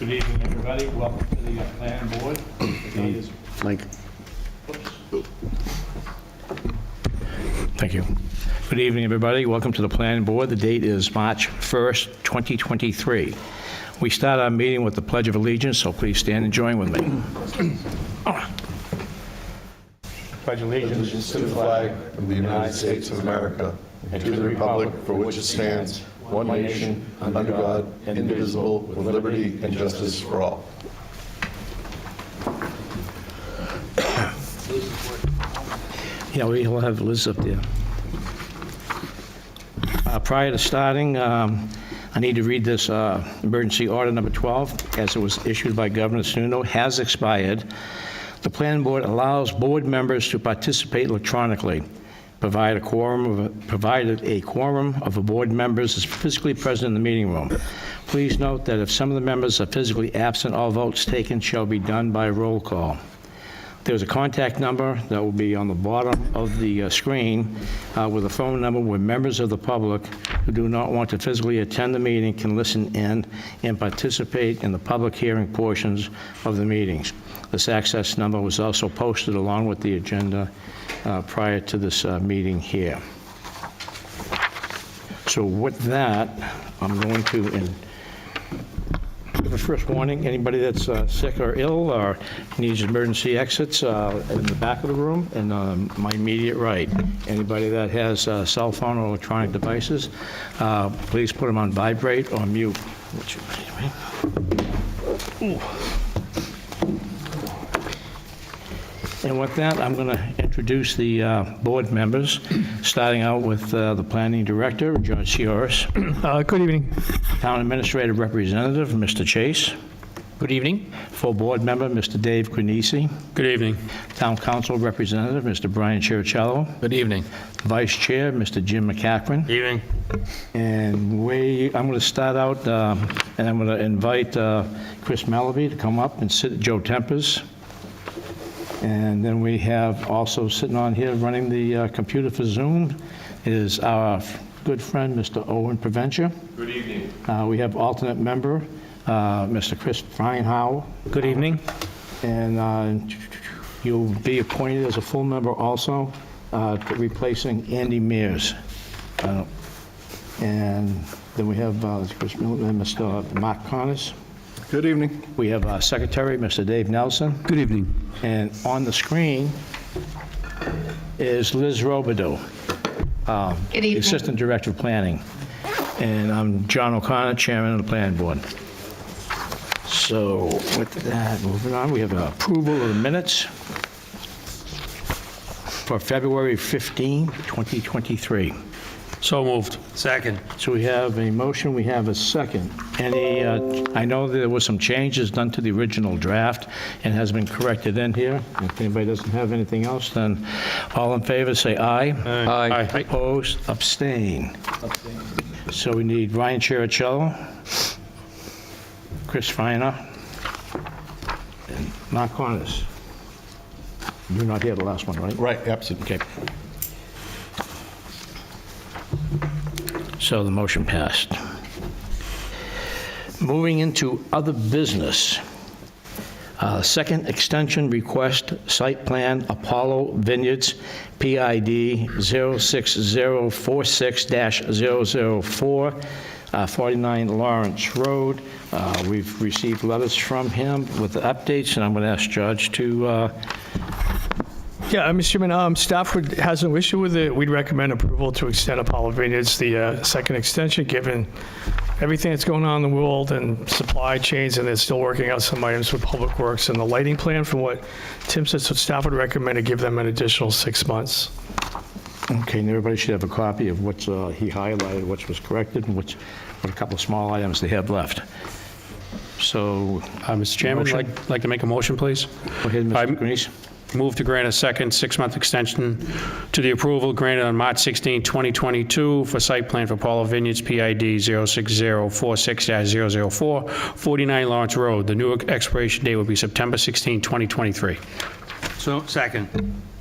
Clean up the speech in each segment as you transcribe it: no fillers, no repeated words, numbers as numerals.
Good evening, everybody. Welcome to the planning board. The date is... Mike. Thank you. Good evening, everybody. Welcome to the planning board. The date is March 1st, 2023. We start our meeting with the Pledge of Allegiance, so please stand and join with me. Pledge Allegiance to the flag of the United States of America and to the republic for which it stands, one nation, under God, indivisible, with liberty and justice for all. Yeah, we'll have Liz up there. Prior to starting, I need to read this emergency order number 12, as it was issued by Governor Sununu, has expired. The planning board allows board members to participate electronically, provided a quorum of the board members is physically present in the meeting room. Please note that if some of the members are physically absent, all votes taken shall be done by roll call. There's a contact number that will be on the bottom of the screen with a phone number where members of the public who do not want to physically attend the meeting can listen in and participate in the public hearing portions of the meetings. This access number was also posted along with the agenda prior to this meeting here. So with that, I'm going to give a first warning. Anybody that's sick or ill or needs emergency exits in the back of the room and my immediate right. Anybody that has cell phone or electronic devices, please put them on vibrate or mute. And with that, I'm going to introduce the board members, starting out with the planning director, George Cioris. Good evening. Town administrative representative, Mr. Chase. Good evening. Full board member, Mr. Dave Quinisi. Good evening. Town council representative, Mr. Brian Chiricello. Good evening. Vice chair, Mr. Jim McCachran. Good evening. And I'm going to start out, and I'm going to invite Chris Malaby to come up and sit, Joe Tempers. And then we have also sitting on here running the computer for Zoom is our good friend, Mr. Owen Preventure. Good evening. We have alternate member, Mr. Chris Feinhauer. Good evening. And you'll be appointed as a full member also, replacing Andy Mears. And then we have Chris Miller and Mr. Mark Connors. Good evening. We have our secretary, Mr. Dave Nelson. Good evening. And on the screen is Liz Robidoux, Good evening. Assistant Director of Planning. And I'm John O'Connor, Chairman of the Planning Board. So with that, moving on, we have approval of the minutes for February 15, 2023. So moved. Second. So we have a motion, we have a second. Any, I know there was some changes done to the original draft and has been corrected in here. If anybody doesn't have anything else, then all in favor, say aye. Aye. Opposed, abstain. So we need Ryan Chiricello, Chris Feiner, and Mark Connors. You're not here the last one, right? Right, absolutely. Okay. So the motion passed. Moving into other business. Second extension request, site plan, Apollo Vineyards, PID 06046-004, 49 Lawrence Road. We've received letters from him with the updates, and I'm going to ask Judge to... Yeah, Mr. Chairman, staff has no issue with it. We'd recommend approval to extend Apollo Vineyards the second extension, given everything that's going on in the world and supply chains, and they're still working out some items with Public Works and the lighting plan. From what Tim said, so staff would recommend to give them an additional 6 months. Okay, and everybody should have a copy of what he highlighted, what was corrected, and what a couple of small items they have left. So, Mr. Chairman, I'd like to make a motion, please. go ahead, Mr. Grenice. Move to grant a second 6-month extension to the approval granted on March 16, 2022 for site plan for Apollo Vineyards, PID 06046-004, 49 Lawrence Road. The new expiration date will be September 16, 2023. So, second.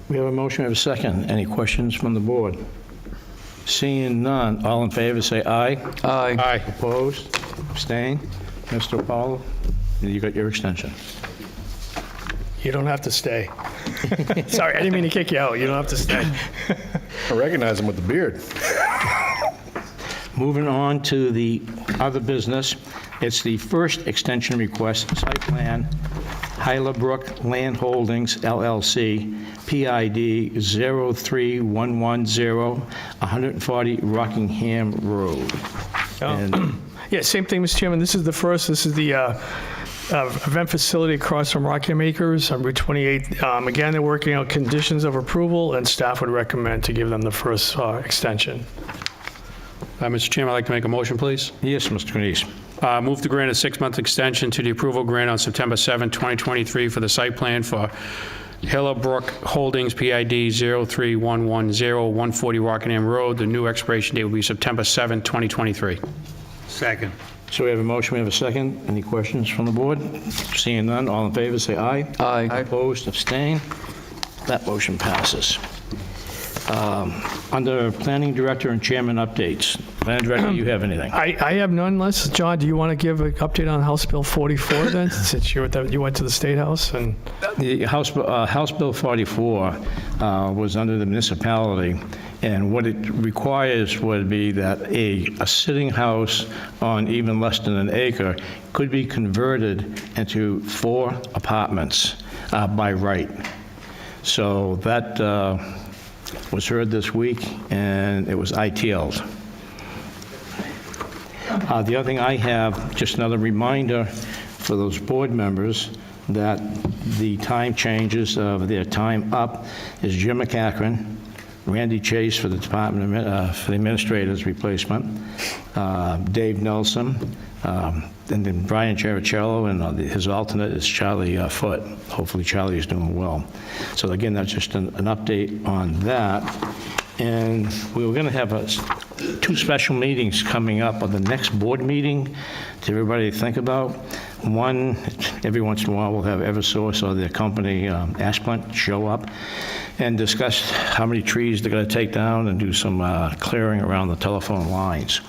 We have a motion, we have a second. Any questions from the board? Seeing none, all in favor say aye. Aye. Aye. Opposed? Abstain? Mr. Apollo? You got your extension. You don't have to stay. Sorry, I didn't mean to kick you out. You don't have to stay. I recognize him with the beard. Moving on to the other business, it's the first extension request, site plan, Hyla Brook Land Holdings LLC, PID 03110, 140 Rockingham Road. And Yeah, same thing, Mr. Chairman. This is the first. This is the event facility across from Rockingham Acres on Route 28. Again, they're working out conditions of approval, and staff would recommend to give them the first extension. Mr. Chairman, I'd like to make a motion, please. Yes, Mr. Canice. Move to grant a 6-month extension to the approval grant on September 7, 2023 for the site plan for Hillbrook Holdings, PID 03110, 140 Rockingham Road. The new expiration date will be September 7, 2023. Second. So we have a motion, we have a second. Any questions from the board? Seeing none, all in favor, say aye. Aye. Opposed, abstain. That motion passes. Under Planning Director and Chairman updates, Planning Director, you have anything? I have none less. John, do you want to give an update on House Bill 44 then, since you went to the State House? And The House Bill 44 was under the municipality, and what it requires would be that a sitting house on even less than an acre could be converted into 4 apartments by right. So that was heard this week, and it was ITL'd. The other thing I have, just another reminder for those board members that the time changes of their time up is Jim McCachran, Randy Chase for the Department of, for the Administrator's replacement, Dave Nelson, and then Brian Chericello, and his alternate is Charlie Foote. Hopefully Charlie is doing well. So again, that's just an update on that. And we were going to have 2 special meetings coming up on the next board meeting to everybody to think about. One, every once in a while, we'll have Eversource or their company, Ashplant, show up and discuss how many trees they're going to take down and do some clearing around the telephone lines.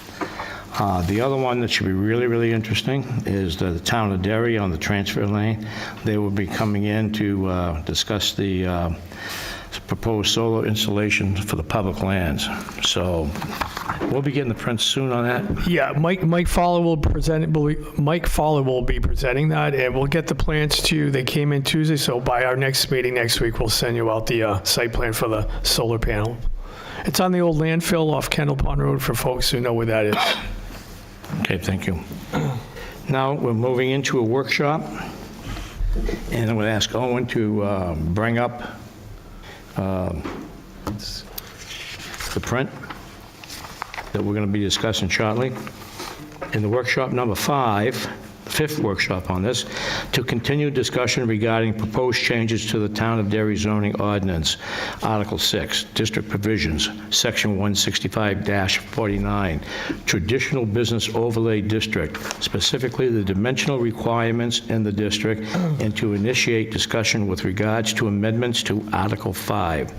The other one that should be really, really interesting is the town of Derry on the transfer lane. They will be coming in to discuss the proposed solar installation for the public lands. So we'll be getting the prints soon on that. yeah, Mike Fowler will be presenting that, and we'll get the plans to. They came in Tuesday, so by our next meeting next week, we'll send you out the site plan for the solar panel. It's on the old landfill off Kendall Pond Road for folks who know where that is. Okay, thank you. Now, we're moving into a workshop, and I'm going to ask Owen to bring up the print that we're going to be discussing shortly. In the workshop number 5, the 5th workshop on this, to continue discussion regarding proposed changes to the Town of Derry zoning ordinance, Article 6, District Provisions, Section 165-49, Traditional Business Overlay District, specifically the dimensional requirements in the district, and to initiate discussion with regards to amendments to Article 5,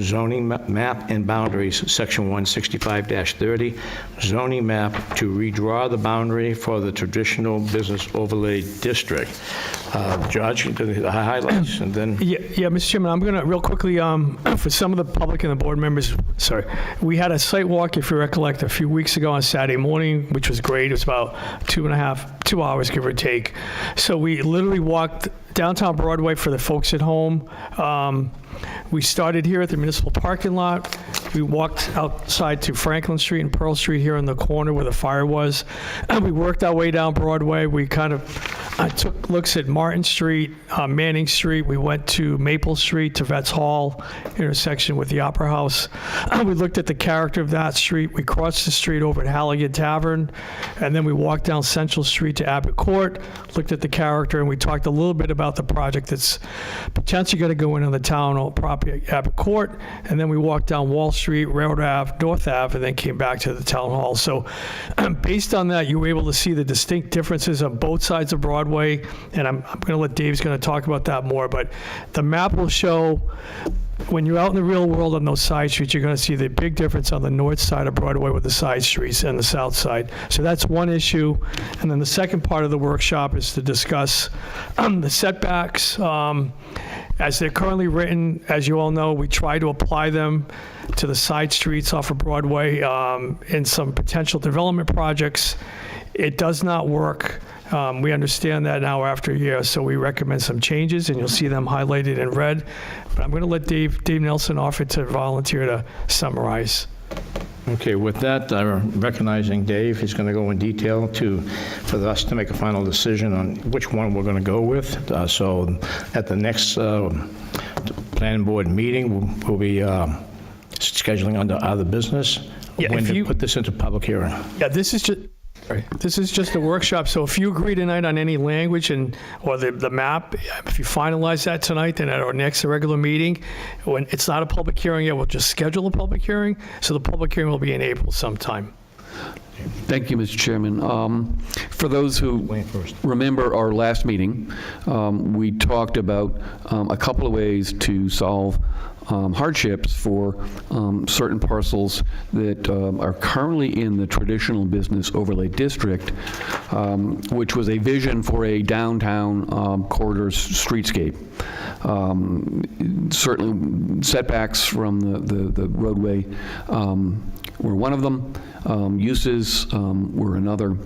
Zoning Map and Boundaries, Section 165-30, Zoning Map to redraw the boundary for the Traditional Business Overlay District. George, you do the highlights, and then... Yeah, Mr. Chairman, I'm going to real quickly, for some of the public and the board members, we had a site walk, if you recollect, a few weeks ago on Saturday morning, which was great. It was about 2 hours, give or take. So we literally walked downtown Broadway for the folks at home. We started here at the municipal parking lot. We walked outside to Franklin Street and Pearl Street here in the corner where the fire was. And we worked our way down Broadway. We kind of took looks at Martin Street, Manning Street. We went to Maple Street to Vets Hall intersection with the Opera House. We looked at the character of that street. We crossed the street over at Halligan Tavern, and then we walked down Central Street to Abbott Court, looked at the character, and we talked a little bit about the project that's potentially going to go in on the town property at Abbott Court, and then we walked down Wall Street, Railroad Ave, North Ave, and then came back to the town hall. So based on that, you were able to see the distinct differences on both sides of Broadway, and I'm going to let Dave's going to talk about that more, but the map will show when you're out in the real world on those side streets, you're going to see the big difference on the north side of Broadway with the side streets and the south side. So that's one issue. And then the second part of the workshop is to discuss the setbacks. As they're currently written, as you all know, we try to apply them to the side streets off of Broadway in some potential development projects. It does not work. We understand that now after a year, so we recommend some changes, and you'll see them highlighted in red. But I'm going to let Dave Nelson offer to volunteer to summarize. Okay, with that, recognizing Dave, he's going to go in detail for us to make a final decision on which one we're going to go with. So at the next planning board meeting, we'll be scheduling under other business. Yeah, when if to you- put this into public hearing. Yeah, this is just a workshop, so if you agree tonight on any language or the map, if you finalize that tonight, then at our next regular meeting, when it's not a public hearing yet, we'll just schedule a public hearing, so the public hearing will be in April sometime. Thank you, Mr. Chairman. For those who remember our last meeting, we talked about a couple of ways to solve hardships for certain parcels that are currently in the traditional business overlay district, which was a vision for a downtown corridor streetscape. Certainly setbacks from the roadway were one of them. Uses were another.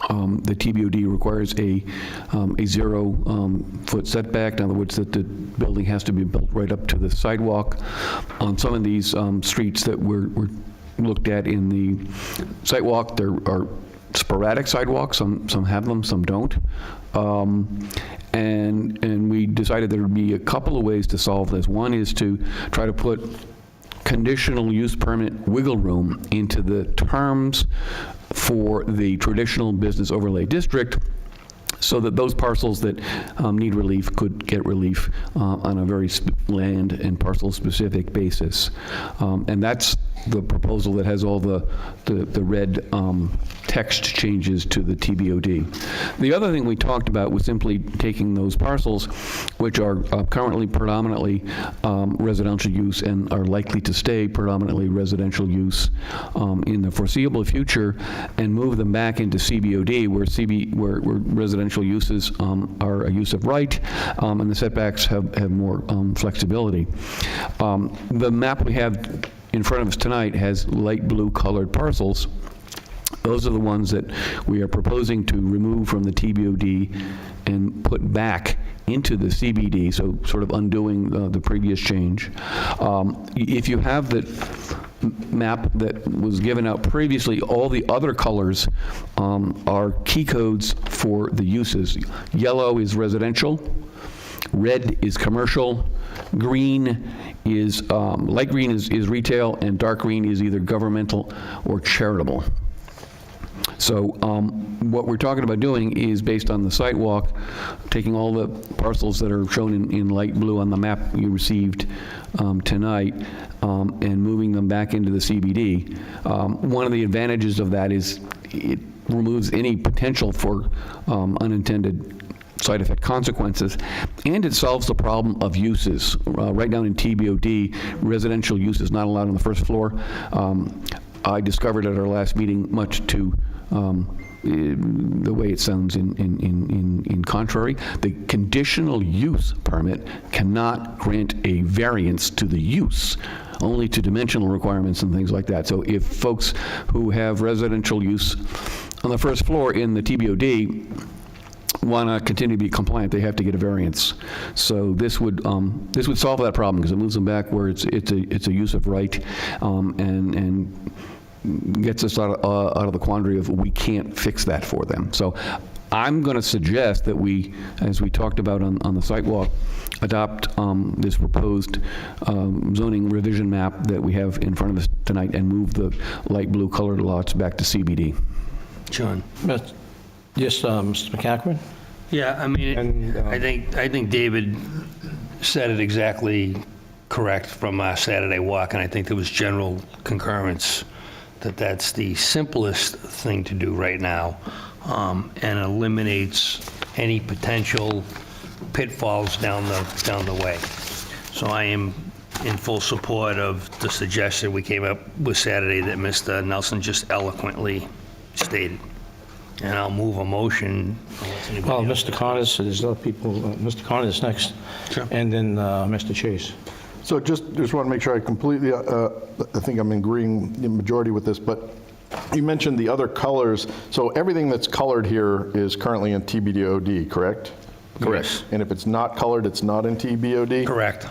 The TBOD requires a 0-foot setback. In other words, that the building has to be built right up to the sidewalk. On some of these streets that were looked at in the sidewalk, there are sporadic sidewalks. Some have them, some don't. And we decided there would be a couple of ways to solve this. One is to try to put conditional use permit wiggle room into the terms for the traditional business overlay district, so that those parcels that need relief could get relief on a very land and parcel specific basis. And that's the proposal that has all the red text changes to the TBOD. The other thing we talked about was simply taking those parcels, which are currently predominantly residential use and are likely to stay predominantly residential use in the foreseeable future, and move them back into CBOD, where residential uses are a use of right, and the setbacks have more flexibility. The map we have in front of us tonight has light blue colored parcels. Those are the ones that we are proposing to remove from the TBOD and put back into the CBD, so sort of undoing the previous change. If you have the map that was given out previously, all the other colors are key codes for the uses. Yellow is residential, red is commercial, green is, light green is retail, and dark green is either governmental or charitable. So what we're talking about doing is, based on the sidewalk, taking all the parcels that are shown in light blue on the map you received tonight and moving them back into the CBD. One of the advantages of that is it removes any potential for unintended side effect consequences, and it solves the problem of uses. Right down in TBOD, residential use is not allowed on the first floor. I discovered at our last meeting, much to the way it sounds in contrary, the conditional use permit cannot grant a variance to the use, only to dimensional requirements and things like that. So if folks who have residential use on the first floor in the TBOD want to continue to be compliant, they have to get a variance. So this would solve that problem, because it moves them back where it's a use of right, and gets us out of the quandary of we can't fix that for them. So I'm going to suggest that we, as we talked about on the sidewalk, adopt this proposed zoning revision map that we have in front of us tonight and move the light blue colored lots back to CBD. John? Yes, Mr. McCackman? Yeah, I mean, And, I think David said it exactly correct from our Saturday walk, and I think there was general concurrence that that's the simplest thing to do right now, and eliminates any potential pitfalls down the way. So I am in full support of the suggestion we came up with Saturday that Mr. Nelson just eloquently stated. And I'll move a motion. unless anybody Well, else- Mr. Connors, there's other people, Mr. Connors next, and then Mr. Chase. So just want to make sure I completely, I think I'm agreeing in majority with this, but you mentioned the other colors. So everything that's colored here is currently in TBDOD, correct? Correct. And if it's not colored, it's not in TBOD? Correct.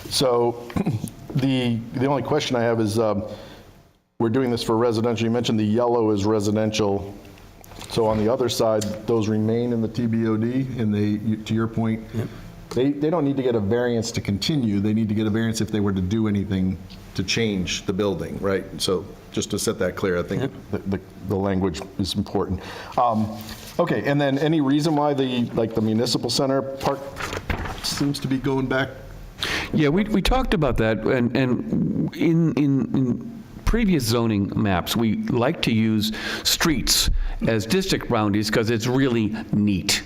So the only question I have is, we're doing this for residential. You mentioned the yellow is residential. So on the other side, those remain in the TBOD, and to your point, they don't need to get a variance to continue. They need to get a variance if they were to do anything to change the building, right? So just to set that clear, I think the language is important. Okay, and then any reason why the municipal center part seems to be going back? Yeah, we talked about that, and in previous zoning maps, we like to use streets as district boundaries because it's really neat.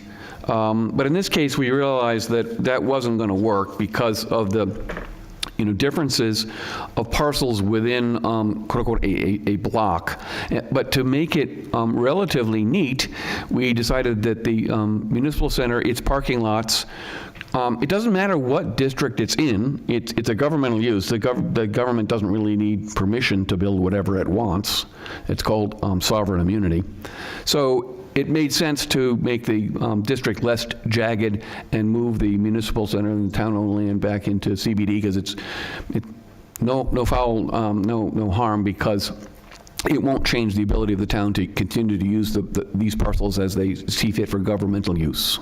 But in this case, we realized that wasn't going to work because of the differences of parcels within, quote unquote, a block. But to make it relatively neat, we decided that the municipal center, its parking lots, it doesn't matter what district it's in, it's a governmental use. The government doesn't really need permission to build whatever it wants. It's called sovereign immunity. So it made sense to make the district less jagged and move the municipal center and the town-owned land back into CBD because it's no foul, no harm, because it won't change the ability of the town to continue to use these parcels as they see fit for governmental use.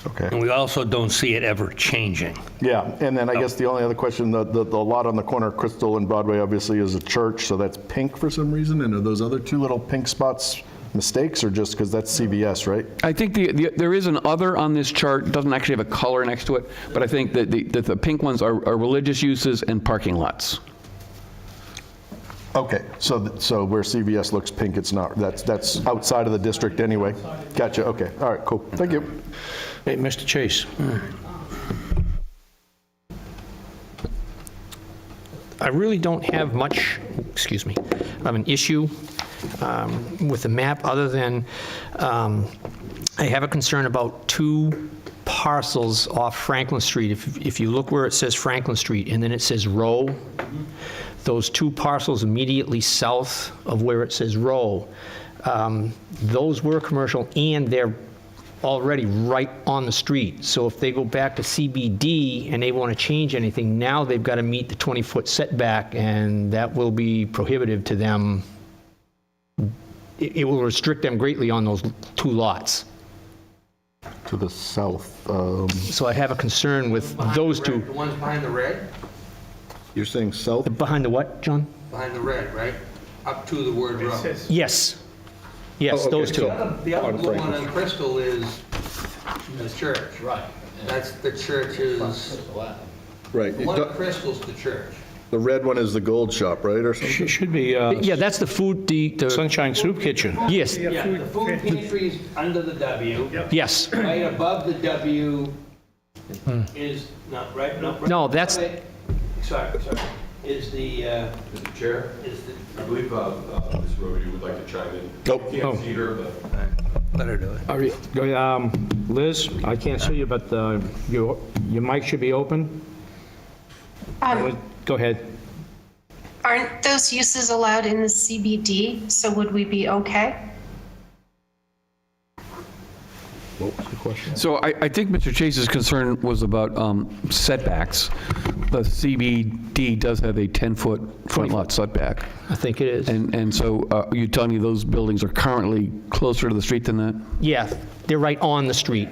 Okay. And we also don't see it ever changing. Yeah, and then I guess the only other question, the lot on the corner of Crystal and Broadway obviously is a church, so that's pink for some reason, and are those other two little pink spots mistakes, or just because that's CVS, right? I think there is an other on this chart. It doesn't actually have a color next to it, but I think that the pink ones are religious uses and parking lots. Okay, so where CVS looks pink, it's not, that's outside of the district anyway. Gotcha, okay, all right, cool, thank you. Hey, Mr. Chase. I really don't have much, of an issue with the map, other than I have a concern about two parcels off Franklin Street. If you look where it says Franklin Street and then it says Row, those two parcels immediately south of where it says Row, those were commercial and they're already right on the street. So if they go back to CBD and they want to change anything, now they've got to meet the 20-foot setback, and that will be prohibitive to them. It will restrict them greatly on those two lots. To the south, So I have a concern with those two. The ones behind the red? you're saying south? Behind the what, John? Behind the red, right? Up to the word row. Yes. Yes, Oh, okay, those two. so- The other On blue one Franklin. on Crystal is the church. Right. That's the church's, Right, one of Crystal's the church. the red one is the gold shop, right, or something? Should be Yeah, that's the food, the, Sunshine Soup Kitchen. yes, Yeah, the food pantry is under the W. yes. Right above the W is, not right, no. right No, that's- above it- Sorry, is the, Mr. Chair, is the, I believe Ms. Rhodey would like to chime in. Nope. Can't see her, but let her do it. All right, Liz, I can't see you, but your mic should be open. Go ahead. Aren't those uses allowed in the CBD? So would we be okay? What was the question? So I think Mr. Chase's concern was about setbacks. The CBD does have a 10-foot front lot setback. I think it is. And so you're telling me those buildings are currently closer to the street than that? Yeah, they're right on the street.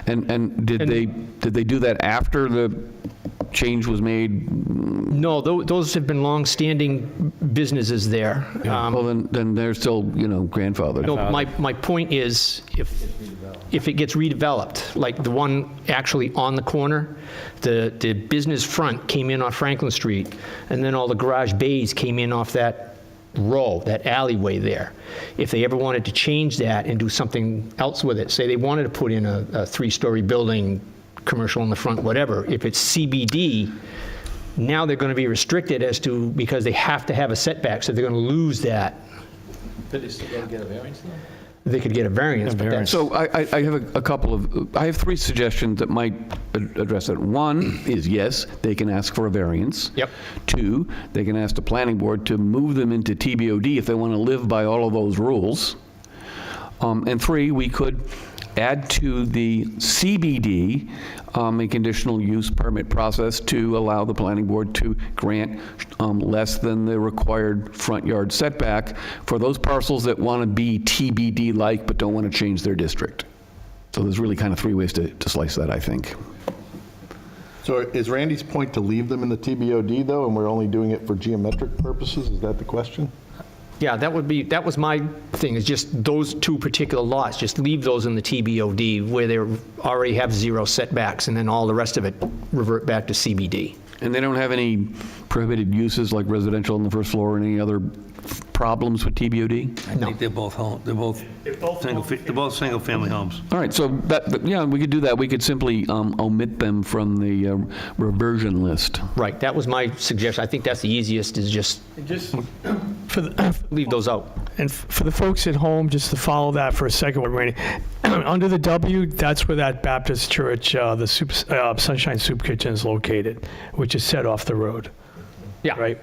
And did they do that after the change was made? No, those have been long-standing businesses there. Well, then they're still, grandfathered. No, my point is, if it gets redeveloped, like the one actually on the corner, the business front came in off Franklin Street, and then all the garage bays came in off that row, that alleyway there. If they ever wanted to change that and do something else with it, say they wanted to put in a three-story building, commercial in the front, whatever, if it's CBD, Now they're going to be restricted as to, because they have to have a setback, so they're going to lose that. But they still gotta get a variance though? They could get a variance, but that's... So I have a couple of, I have 3 suggestions that might address it. One is, yes, they can ask for a variance. Yep. 2, they can ask the planning board to move them into TBOD if they want to live by all of those rules. And 3, we could add to the CBD a conditional use permit process to allow the planning board to grant less than the required front yard setback for those parcels that want to be TBD-like but don't want to change their district. So there's really kind of 3 ways to slice that, I think. So is Randy's point to leave them in the TBOD, though, and we're only doing it for geometric purposes? Is that the question? Yeah, that was my thing, is just those 2 particular lots, just leave those in the TBOD where they already have 0 setbacks, and then all the rest of it revert back to CBD. And they don't have any prohibited uses like residential on the first floor or any other problems with TBOD? I think they're both single-family homes. All right, so yeah, we could do that. We could simply omit them from the reversion list. Right, that was my suggestion. I think that's the easiest, is just For the, leave those out. and for the folks at home, just to follow that for a second, Randy, under the W, that's where that Baptist church, the Sunshine Soup Kitchen is located, which is set off the road, Yeah, right?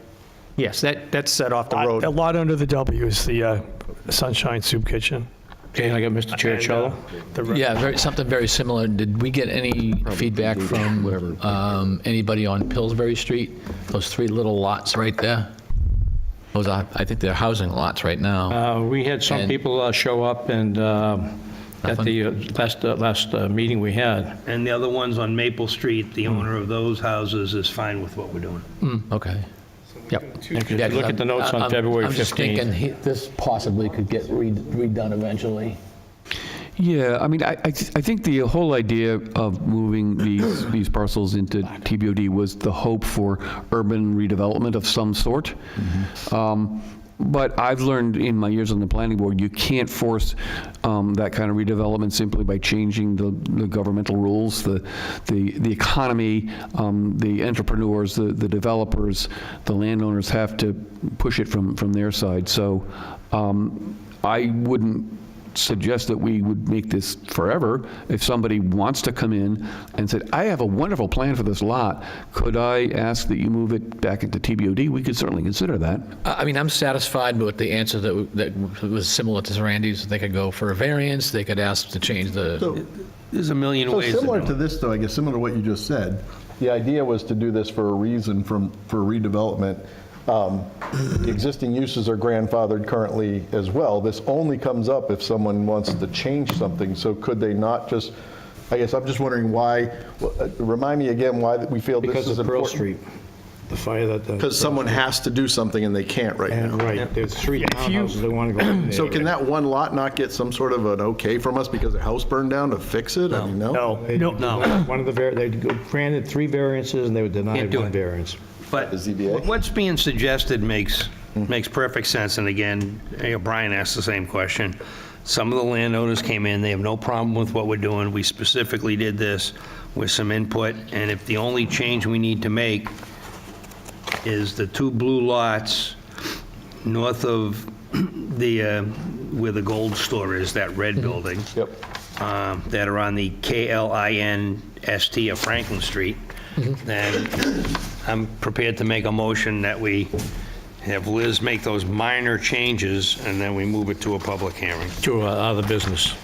yes, that's set off the road. A lot under the W is the Sunshine Soup Kitchen. Okay, I got Mr. Chiricello. Yeah, something very similar. Did we get any feedback from anybody on Pillsbury Street? Those 3 little lots right there? Those are, I think they're housing lots right now. We had some And- people show up and at the last meeting we had. And the other ones on Maple Street, the owner of those houses is fine with what we're doing. Okay. Yep. If you look at the notes on February 15th. I'm just thinking this possibly could get redone eventually. Yeah, I mean, I think the whole idea of moving these parcels into TBOD was the hope for urban redevelopment of some sort. But I've learned in my years on the planning board, you can't force that kind of redevelopment simply by changing the governmental rules, the economy, the entrepreneurs, the developers, the landowners have to push it from their side. So I wouldn't suggest that we would make this forever. If somebody wants to come in and said, I have a wonderful plan for this lot, could I ask that you move it back into TBOD? We could certainly consider that. I mean, I'm satisfied with the answer that was similar to Randy's. They could go for a variance, they could ask to change the... There's a million So ways to similar do to it. this, though, I guess similar to what you just said, the idea was to do this for a reason, for redevelopment. The existing uses are grandfathered currently as well. This only comes up if someone wants to change something, so could they not just, I guess I'm just wondering why, remind me again why we feel this Because is of Pearl important. Street, the fire that... Because someone has to do something and they can't right now. Right, there's 3 townhouses that want to go in there. So can that one lot not get some sort of an okay from us because their house burned down to fix it? I mean, no? No. One of the, they granted 3 variances and they were denied Can't do 1 it. variance. But The ZBA? what's being suggested makes perfect sense. And again, Brian asked the same question. Some of the landowners came in, they have no problem with what we're doing. We specifically did this with some input. And if the only change we need to make is the 2 blue lots north of where the gold store is, that red building. Yep. That are on the KLINST of Franklin Street, then I'm prepared to make a motion that we have Liz make those minor changes, and then we move it to a public hearing. To other business,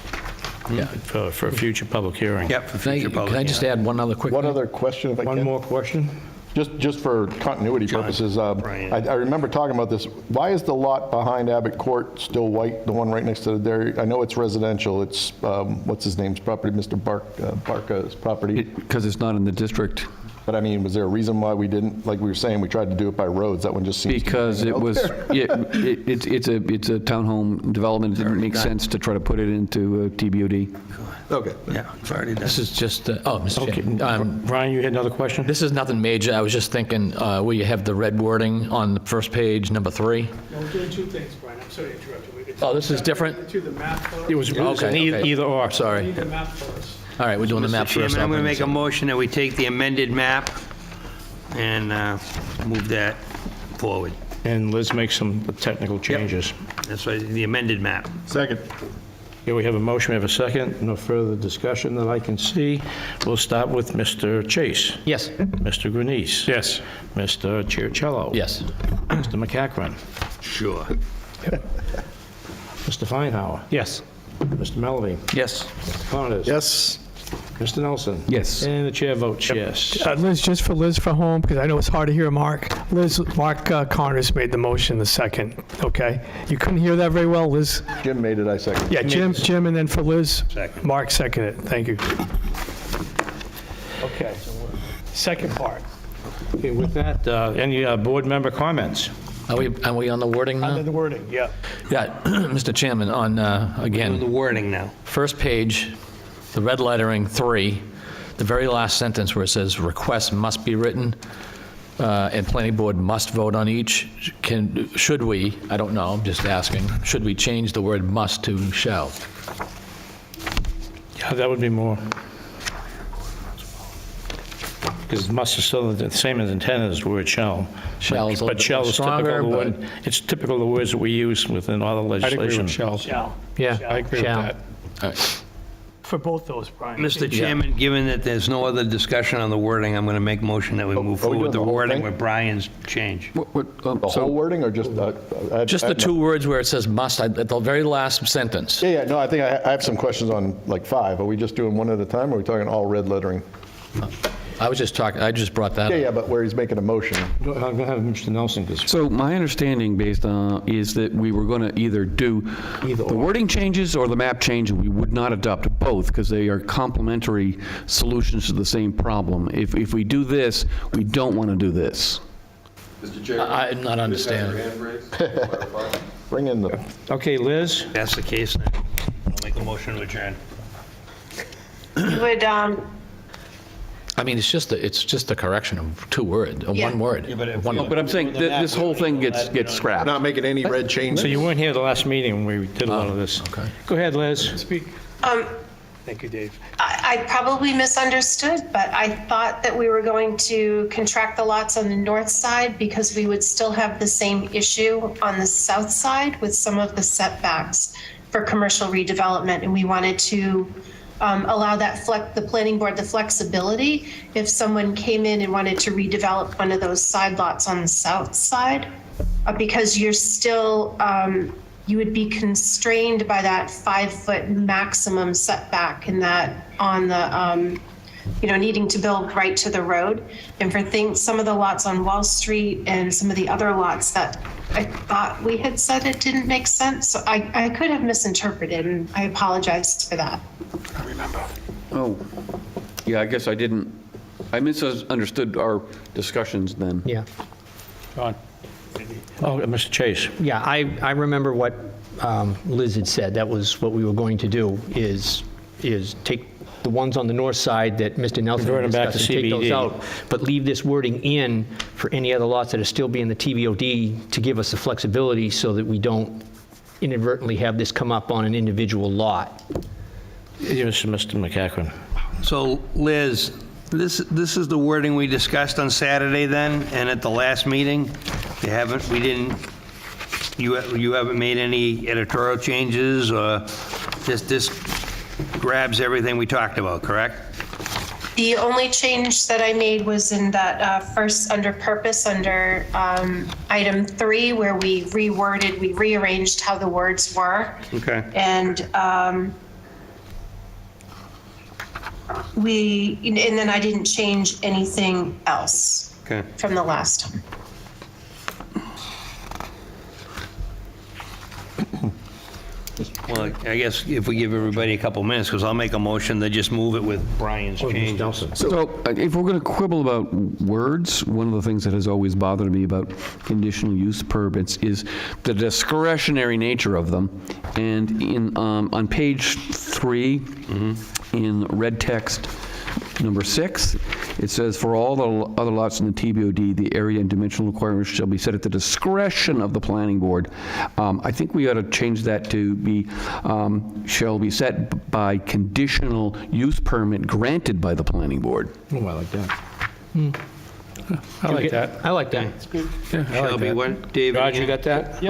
Yeah. for a future public hearing. Yep, for future public Can I just hearing. add one other quick One thing? other question, if I can? One more question? Just for continuity purposes, Brian. I remember talking about this. Why is the lot behind Abbott Court still white, the one right next to the dairy? I know it's residential. It's, what's his name's property, Mr. Barca's property. Because it's not in the district. But I mean, was there a reason why we didn't, like we were saying, we tried to do it by roads? That one just seems to be Because hanging it out was, there. it's a townhome development. It didn't make sense to try to put it into TBOD. Okay. Yeah, it's already done. This is just, Mr. Chairman. Brian, you had another question? This is nothing major. I was just thinking where you have the red wording on the first page, number 3. No, we're doing 2 things, Brian. I'm sorry to interrupt you. Oh, this is different? To the map first. It was an Okay. either or. Sorry. The map first. All right, we're doing the map Mr. first. Chairman, I'm going to I'll make a motion that we take the amended map and move that forward. And Liz makes some technical changes. That's why the amended map. Second. Here we have a motion, we have a second. No further discussion that I can see. We'll start with Mr. Chase. Yes. Mr. Grunice. Yes. Mr. Chiarcello. Yes. Mr. McCachran. Sure. Mr. Feinhauer. Yes. Mr. Melvey. Yes. Mr. Connors. Yes. Mr. Nelson. Yes. And the chair votes yes. Liz, just for Liz for home, because I know it's hard to hear Mark. Mark Connors made the motion, the second, okay? You couldn't hear that very well, Liz? Jim made it, I second. Yeah, Jim, and then for Liz? Second. Mark seconded it, thank you. Okay, second part. Okay, with that, any board member comments? Are we on the wording Under now? the wording, yeah. Yeah, Mr. Chairman, on, Do again, the wording now. first page, the red lettering 3, the very last sentence where it says requests must be written and planning board must vote on each, should we, I don't know, I'm just asking, should we change the word must to shall? Yeah, that would be more. Because must is still the same as intended as the word shall. Shall is a little But bit shall more is stronger, typical, but- it's typical of the words that we use within all the I'd agree legislation. with Shell. Shall, Yeah. I agree with Shall. that. All right. for both those, Brian. Mr. Chairman, given that there's no other discussion on the wording, I'm going to make a motion that we move are we forward doing with the the whole wording thing? with Brian's change. The whole wording or just? Just the two words where it says must, at the very last sentence. Yeah, no, I think I have some questions on like 5. Are we just doing one at a time, or are we talking all red lettering? I was just talking, I just brought that up. Yeah, but where he's making a motion. Go ahead, Mr. Nelson, 'cause So my understanding based on, is that we were going to either do the wording changes or the map change, and we would not adopt both because they are complementary solutions to the same problem. If we do this, we don't want to do this. Mr. Chair? I'm not Liz has her understanding. hand raised. Clarify. Bring in the, Okay, Liz? If that's the case, then I'll make a motion to adjourn. Would, I mean, it's just a correction of two words, Yeah. one word. One- But I'm saying that this whole thing gets scrapped. not making any red changes. So you weren't here the last meeting when we did a lot of this. okay. Go ahead, Liz. Speak. Thank you, Dave. I probably misunderstood, but I thought that we were going to contract the lots on the north side because we would still have the same issue on the south side with some of the setbacks for commercial redevelopment, and we wanted to allow the planning board the flexibility if someone came in and wanted to redevelop one of those side lots on the south side, because you're still, you would be constrained by that 5-foot maximum setback and that on the, needing to build right to the road. And for some of the lots on Wall Street and some of the other lots that I thought we had said it didn't make sense. So I could have misinterpreted, and I apologize for that. Oh, yeah, I guess I misunderstood our discussions then. Yeah. John? Oh, Mr. Chase. Yeah, I remember what Liz had said. That was what we were going to do, is take the ones on the north side that Mr. Nelson Convert 'em back discussed to and take those CBD. out, but leave this wording in for any other lots that are still being the TBOD to give us the flexibility so that we don't inadvertently have this come up on an individual lot. Yes, Mr. McCachran. So Liz, this is the wording we discussed on Saturday then, and at the last meeting? You haven't made any editorial changes, or this grabs everything we talked about, correct? The only change that I made was in that first under purpose, under item 3, where we rearranged how the words were. Okay. And and then I didn't change anything else Okay. from the last time. Well, I guess if we give everybody a couple minutes, because I'll make a motion to just move it with Brian's Oh, Mr. change. Nelson. So if we're going to quibble about words, one of the things that has always bothered me about conditional use permits is the discretionary nature of them. And on page 3, in red text, number 6, it says, "For all the other lots in the TBOD, the area and dimensional requirements shall be set at the discretion of the planning board." I think we ought to change that to be, shall be set by conditional use permit granted by the planning board. Oh, I like that. I like that. I like that. Yeah, I Shall like be that. what, David? George, you got that?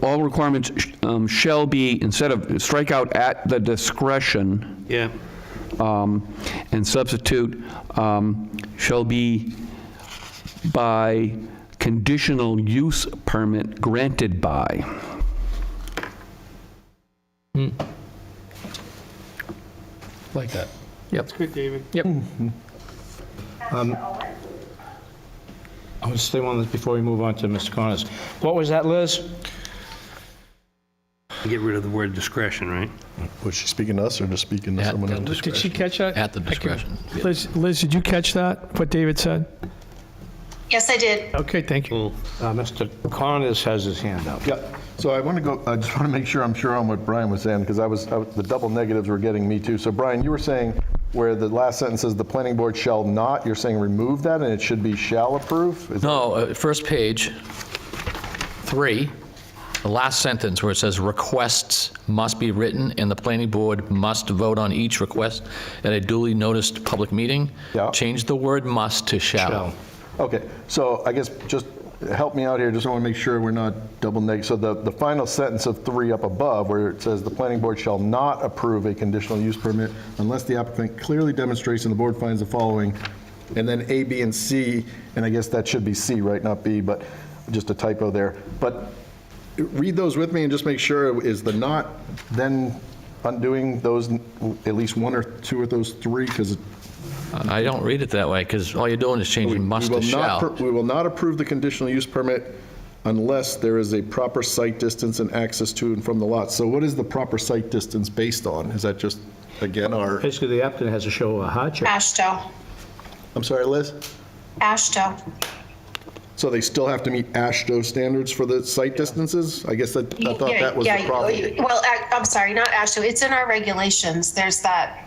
All requirements shall be, instead of, strike out at the discretion, Yeah. and substitute shall be by conditional use permit granted by. Like that. Yep. Good, David. Yep. I was stay on this before we move on to Mr. Connors. What was that, Liz? Get rid of the word discretion, right? Was she speaking to us or just speaking to At someone the else? Did she catch that? At the discretion. Liz, did you catch that, what David said? Yes, I did. Okay, thank you. Mr. Connors has his hand up. Yeah, so I want to go, I just want to make sure I'm sure on what Brian was saying, because the double negatives were getting me too. So Brian, you were saying where the last sentence says the planning board shall not, you're saying remove that and it should be shall approve? No, first page, 3, the last sentence where it says requests must be written and the planning board must vote on each request at a duly noticed public meeting. Yeah. Change the word must to shall. Okay, so I guess just help me out here, just want to make sure we're not double negative. So the final sentence of 3 up above, where it says the planning board shall not approve a conditional use permit unless the applicant clearly demonstrates and the board finds the following, and then A, B, and C, and I guess that should be C, right, not B, but just a typo there. But read those with me and just make sure, is the not then undoing those, at least 1 or 2 of those 3? Because I don't read it that way, because all you're doing is changing must to shall. we will not approve the conditional use permit unless there is a proper site distance and access to and from the lot. So what is the proper site distance based on? Is that just, again, our, Basically, the applicant has to show a hardship. ASHTO. I'm sorry, Liz? ASHTO. So they still have to meet ASHTO standards for the site distances? I guess I thought that was the problem. Well, I'm sorry, not ASHTO. It's in our regulations. There's that,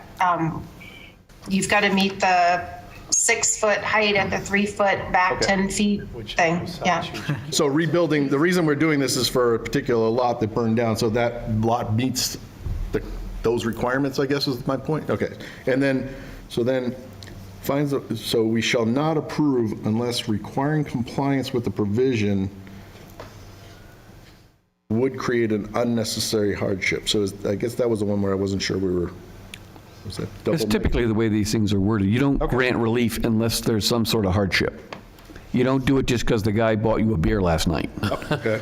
you've got to meet the 6-foot height at the 3-foot back, Okay. 10 feet thing. Yeah. So rebuilding, the reason we're doing this is for a particular lot that burned down, so that lot meets those requirements, I guess is my point? Okay. And then, so we shall not approve unless requiring compliance with the provision would create an unnecessary hardship. So I guess that was the one where I wasn't sure we were, was that double? It's typically the way these things are worded. You don't grant relief unless there's some sort of hardship. You don't do it just because the guy bought you a beer last night. Okay.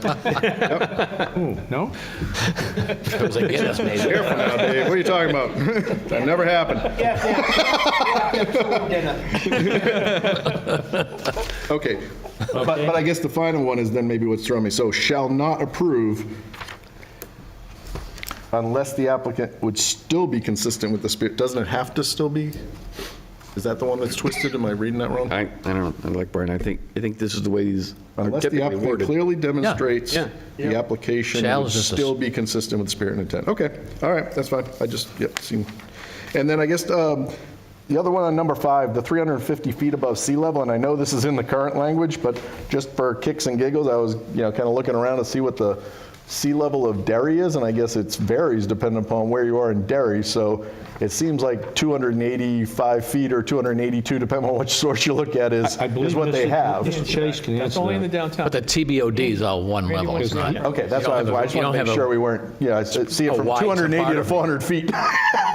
No? It was a Guinness, maybe. Careful now, Dave. What are you talking about? That never happened. Okay. But I guess the final one is then maybe what's throwing me. So shall not approve unless the applicant would still be consistent with the spirit. Doesn't it have to still be? Is that the one that's twisted? Am I reading that wrong? I don't know. I like Brian. I think this is the way these are Unless the typically applicant worded. clearly demonstrates Yeah. the application Shall would is just a- still be consistent with spirit and intent. Okay, all right, that's fine. I just, seen. And then I guess the other one on number 5, the 350 feet above sea level, and I know this is in the current language, but just for kicks and giggles, I was, kind of looking around to see what the sea level of Derry is, and I guess it varies depending upon where you are in Derry. So it seems like 285 feet or 282, depending on which source you look at, is what they have. Mr. Chase can It's answer only in the that. downtown. But the TBOD is all one level, it's not. Okay, that's You why I don't have a- just you want to don't make have a- sure we weren't, I see it a from wide 280 to topography. 400 feet.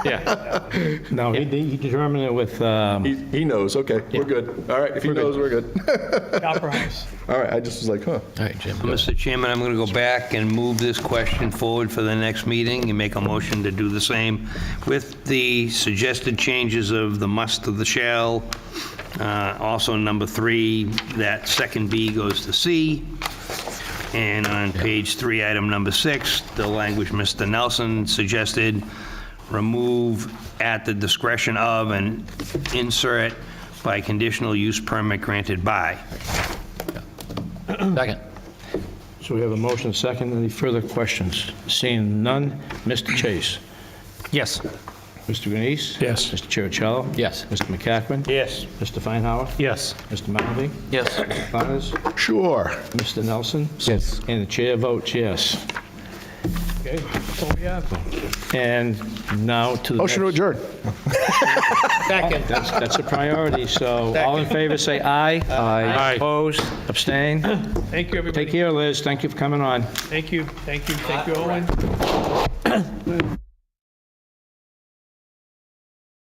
Yeah. No, he determined it with, He knows, okay, we're good. All right, if he knows, we're good. Opera House. All right, I just was like, huh. All right, Jim. go. Mr. Chairman, I'm going to go back and move this question forward for the next meeting and make a motion to do the same with the suggested changes of the must to the shall. Also, number 3, that second B goes to C. And on page 3, item number 6, the language Mr. Nelson suggested, remove at the discretion of and insert by conditional use permit granted by. Second. so we have a motion second. Any further questions? Seeing none, Mr. Chase. Yes. Mr. Ganese? Yes. Mr. Cherichello? Yes. Mr. McCackman? Yes. Mr. Feinhauer? Yes. Mr. Maloney? Yes. Mr. Connors? Sure. Mr. Nelson? Yes. And the chair votes yes. Okay, that's all we have. And now to the Motion to next- adjourn. That's a priority, so all in favor, say aye. Aye. Opposed, abstain. Thank you, everybody. Take care, Liz, thank you for coming on. Thank you, Owen.